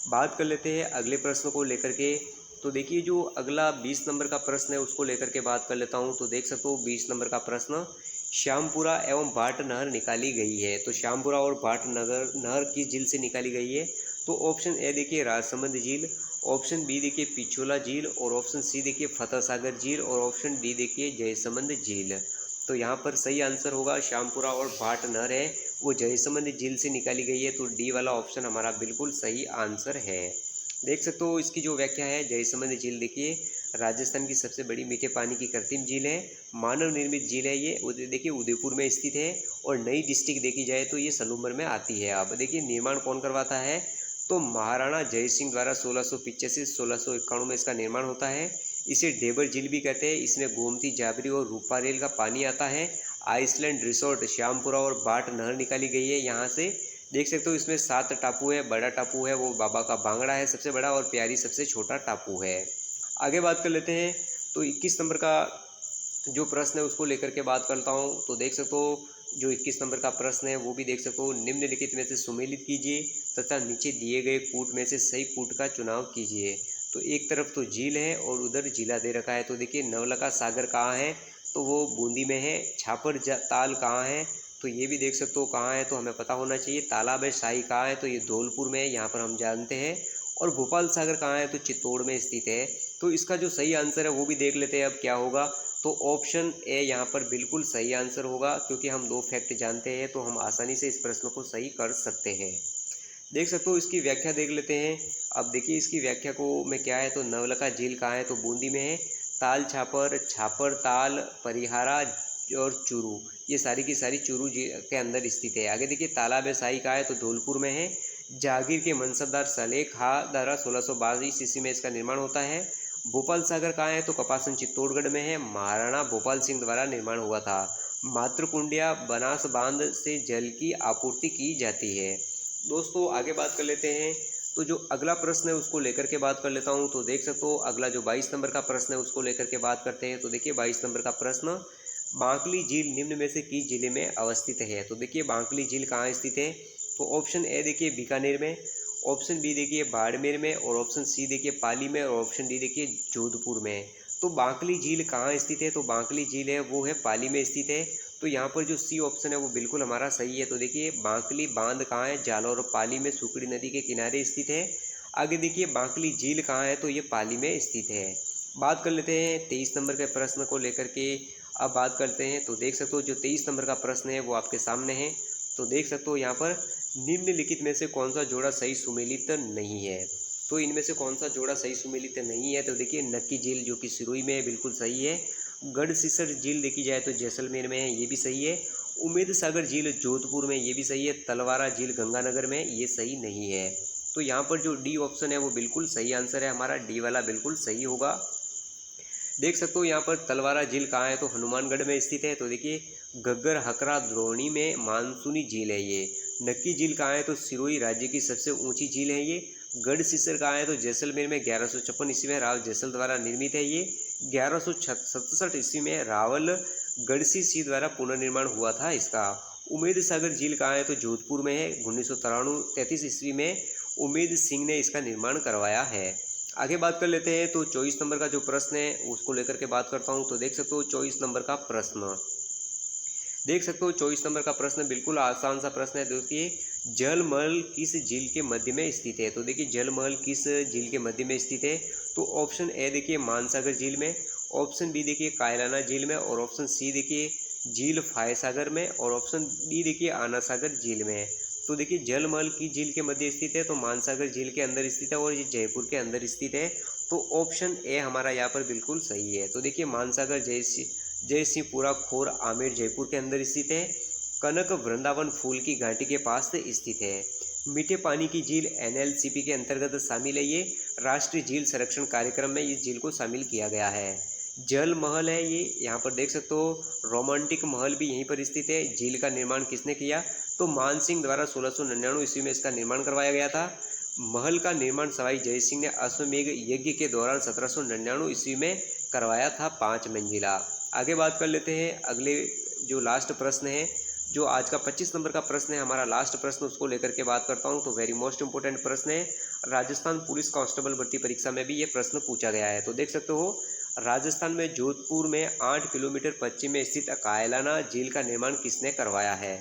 [SPEAKER 1] बात कर लेते हैं अगले प्रश्न को लेकर के। तो देखिए जो अगला 20 नंबर का प्रश्न है उसको लेकर के बात कर लेता हूँ। तो देख सकते हो 20 नंबर का प्रश्न, श्यामपुरा एवं बाट नहर निकाली गई है। तो श्यामपुरा और बाट नहर किस झील से निकाली गई है, तो ऑप्शन ए देखिए राजसमंद झील, ऑप्शन बी देखिए पिछोला झील, और ऑप्शन सी देखिए फतेह सागर झील, और ऑप्शन डी देखिए जयसमंद झील। तो यहाँ पर सही आंसर होगा श्यामपुरा और बाट नहर है वो जयसमंद झील से निकाली गई है। तो डी वाला ऑप्शन हमारा बिल्कुल सही आंसर है। देख सकते हो इसकी जो व्याख्या है, जयसमंद झील देखिए राजस्थान की सबसे बड़ी मीठे पानी की कृत्रिम झील है, मानव निर्मित झील है ये। देखिए उदयपुर में स्थित है और नई डिस्ट्रिक्ट देखी जाए तो ये सलूम्बर में आती है। अब देखिए निर्माण कौन करवाता है, तो महाराणा जय सिंह द्वारा 1685 1691 में इसका निर्माण होता है। इसे डेबर झील भी कहते हैं। इसमें गोमती, जाबरी और रूपारेल का पानी आता है। आइसलैंड रिसोर्ट श्यामपुरा और बाट नहर निकाली गई है यहाँ से। देख सकते हो इसमें 7 टापू है। बड़ा टापू है वो बाबा का भांगड़ा है सबसे बड़ा, और प्यारी सबसे छोटा टापू है। आगे बात कर लेते हैं। तो 21 नंबर का जो प्रश्न है उसको लेकर के बात करता हूँ। तो देख सकते हो जो 21 नंबर का प्रश्न है वो भी देख सकते हो, निम्नलिखित में से सुमेलित कीजिए तथा नीचे दिए गए कूट में से सही कूट का चुनाव कीजिए। तो एक तरफ तो झील है और उधर जिला दे रखा है। तो देखिए नवलखा सागर कहाँ है, तो वो बूंदी में है। छापर ताल कहाँ है, तो ये भी देख सकते हो कहाँ है, तो हमें पता होना चाहिए। तालाब है शाही कहाँ है, तो ये धौलपुर में है, यहाँ पर हम जानते हैं। और गोपाल सागर कहाँ है, तो चित्तौड़ में स्थित है। तो इसका जो सही आंसर है वो भी देख लेते हैं अब क्या होगा। तो ऑप्शन ए यहाँ पर बिल्कुल सही आंसर होगा, क्योंकि हम 2 फैक्ट जानते हैं तो हम आसानी से इस प्रश्न को सही कर सकते हैं। देख सकते हो इसकी व्याख्या देख लेते हैं। अब देखिए इसकी व्याख्या को में क्या है, तो नवलखा झील कहाँ है, तो बूंदी में है। ताल छापर, छापर ताल, परिहारा और चूरू, ये सारी की सारी चूरू के अंदर स्थित है। आगे देखिए तालाब शाही कहाँ है, तो धौलपुर में है। जागीर के मनसबदार सलेह खां द्वारा 1622 ईस्वी में इसका निर्माण होता है। भोपाल सागर कहाँ है? तो कपासन चित्तौड़गढ़ में है। महाराणा भोपाल सिंह द्वारा निर्माण हुआ था। मातृकुंडिया बनास बांध से जल की आपूर्ति की जाती है। दोस्तों आगे बात कर लेते हैं। तो जो अगला प्रश्न है उसको लेकर के बात कर लेता हूँ। तो देख सकते हो अगला जो 22 नंबर का प्रश्न है उसको लेकर के बात करते हैं। तो देखिए 22 नंबर का प्रश्न, बांकली झील निम्न में से किस जिले में अवस्थित है? तो देखिए बांकली झील कहाँ स्थित है? तो ऑप्शन ए देखिए बीकानेर में, ऑप्शन बी देखिए बाड़मेर में, और ऑप्शन सी देखिए पाली में, और ऑप्शन डी देखिए जोधपुर में। तो बांकली झील कहाँ स्थित है? तो बांकली झील है वो है पाली में स्थित है। तो यहाँ पर जो सी ऑप्शन है वो बिल्कुल हमारा सही है। तो देखिए बांकली बांध कहाँ है? जालौर और पाली में सुकड़ी नदी के किनारे स्थित है। आगे देखिए बांकली झील कहाँ है? तो ये पाली में स्थित है। बात कर लेते हैं 23 नंबर के प्रश्न को लेकर के। अब बात करते हैं। तो देख सकते हो जो 23 नंबर का प्रश्न है वो आपके सामने है। तो देख सकते हो यहाँ पर निम्नलिखित में से कौन सा जोड़ा सही सुमेलित नहीं है? तो इनमें से कौन सा जोड़ा सही सुमेलित नहीं है? तो देखिए नक्की झील जो कि सिरोही में है बिल्कुल सही है। गढ़सीसर झील देखी जाए तो जैसलमेर में है, ये भी सही है। उम्मेद सागर झील जोधपुर में, ये भी सही है। तलवारा झील गंगानगर में, ये सही नहीं है। तो यहाँ पर जो डी ऑप्शन है वो बिल्कुल सही आंसर है हमारा, डी वाला बिल्कुल सही होगा। देख सकते हो यहाँ पर तलवारा झील कहाँ है? तो हनुमानगढ़ में स्थित है। तो देखिए घग्गर हकरा द्रोणी में मानसूनी झील है ये। नक्की झील कहाँ है? तो सिरोही राज्य की सबसे ऊंची झील है ये। गढ़सीसर कहाँ है? तो जैसलमेर में 1156 ईस्वी में राव जैसल द्वारा निर्मित है ये। 1167 ईस्वी में रावल गढ़सी सिंह द्वारा पुनर्निर्माण हुआ था इसका। उम्मेद सागर झील कहाँ है? तो जोधपुर में है। 1933 ईस्वी में उम्मेद सिंह ने इसका निर्माण करवाया है। आगे बात कर लेते हैं। तो 24 नंबर का जो प्रश्न है उसको लेकर के बात करता हूँ। तो देख सकते हो 24 नंबर का प्रश्न, देख सकते हो 24 नंबर का प्रश्न बिल्कुल आसान सा प्रश्न है। देखिए जलमहल किस झील के मध्य में स्थित है? तो देखिए जलमहल किस झील के मध्य में स्थित है? तो ऑप्शन ए देखिए मानसागर झील में, ऑप्शन बी देखिए कायलाना झील में, और ऑप्शन सी देखिए झील फायसागर में, और ऑप्शन डी देखिए आना सागर झील में। तो देखिए जलमहल की झील के मध्य स्थित है, तो मानसागर झील के अंदर स्थित है, और ये जयपुर के अंदर स्थित है। तो ऑप्शन ए हमारा यहाँ पर बिल्कुल सही है। तो देखिए मानसागर जयसिंहपुरा खोर आमेर जयपुर के अंदर स्थित है। कनक वृंदावन फूल की घाटी के पास स्थित है। मीठे पानी की झील NLCP के अंतर्गत शामिल है ये। राष्ट्रीय झील संरक्षण कार्यक्रम में इस झील को शामिल किया गया है। जल महल है ये, यहाँ पर देख सकते हो। रोमांटिक महल भी यहीं पर स्थित है। झील का निर्माण किसने किया? तो मानसिंह द्वारा 1699 ईस्वी में इसका निर्माण करवाया गया था। महल का निर्माण सवाई जयसिंह ने अश्वमेघ यज्ञ के दौरान 1799 ईस्वी में करवाया था, 5 मंजिला। आगे बात कर लेते हैं। अगले जो लास्ट प्रश्न है, जो आज का 25 नंबर का प्रश्न है हमारा लास्ट प्रश्न, उसको लेकर के बात करता हूं। तो वेरी मोस्ट इंपोर्टेंट प्रश्न है। राजस्थान पुलिस कांस्टेबल भर्ती परीक्षा में भी ये प्रश्न पूछा गया है। तो देख सकते हो राजस्थान में जोधपुर में 8 किलोमीटर पश्चिम में स्थित कायलाना झील का निर्माण किसने करवाया है?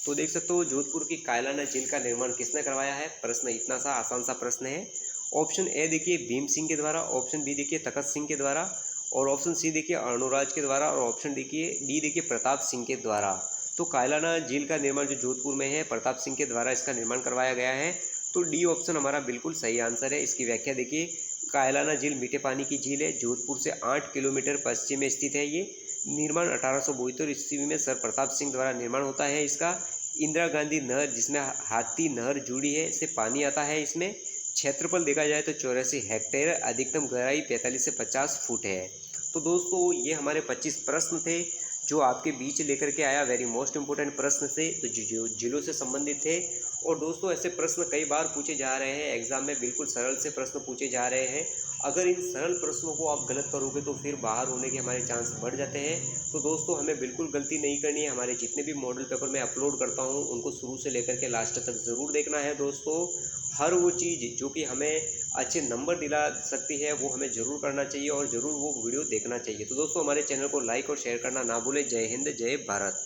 [SPEAKER 1] तो देख सकते हो जोधपुर की कायलाना झील का निर्माण किसने करवाया है? प्रश्न इतना सा आसान सा प्रश्न है। ऑप्शन ए देखिए भीम सिंह के द्वारा, ऑप्शन बी देखिए तखत सिंह के द्वारा, और ऑप्शन सी देखिए अर्णोराज के द्वारा, और ऑप्शन डी देखिए प्रताप सिंह के द्वारा। तो कायलाना झील का निर्माण जो जोधपुर में है प्रताप सिंह के द्वारा इसका निर्माण करवाया गया है। तो डी ऑप्शन हमारा बिल्कुल सही आंसर है। इसकी व्याख्या देखिए, कायलाना झील मीठे पानी की झील है, जोधपुर से 8 किलोमीटर पश्चिम में स्थित है। ये निर्माण 1872 ईस्वी में सर प्रताप सिंह द्वारा निर्माण होता है इसका। इंदिरा गांधी नहर जिसमें हाथी नहर जुड़ी है से पानी आता है इसमें। क्षेत्रफल देखा जाए तो 84 हेक्टेयर, अधिकतम गहराई 45 से 50 फुट है। तो दोस्तों ये हमारे 25 प्रश्न थे जो आपके बीच लेकर के आया। वेरी मोस्ट इंपोर्टेंट प्रश्न थे जो जिलों से संबंधित थे। और दोस्तों ऐसे प्रश्न कई बार पूछे जा रहे हैं एग्जाम में, बिल्कुल सरल से प्रश्न पूछे जा रहे हैं। अगर इन सरल प्रश्नों को आप गलत करोगे तो फिर बाहर होने के हमारे चांस बढ़ जाते हैं। तो दोस्तों हमें बिल्कुल गलती नहीं करनी है। हमारे जितने भी मॉडल पेपर मैं अपलोड करता हूं उनको शुरू से लेकर के लास्ट तक ज़रूर देखना है दोस्तों। हर वो चीज़ जो कि हमें अच्छे नंबर दिला सकती है वो हमें ज़रूर करना चाहिए और ज़रूर वो वीडियो देखना चाहिए। तो दोस्तों हमारे चैनल को लाइक और शेयर करना ना भूलें। जय हिंद, जय भारत।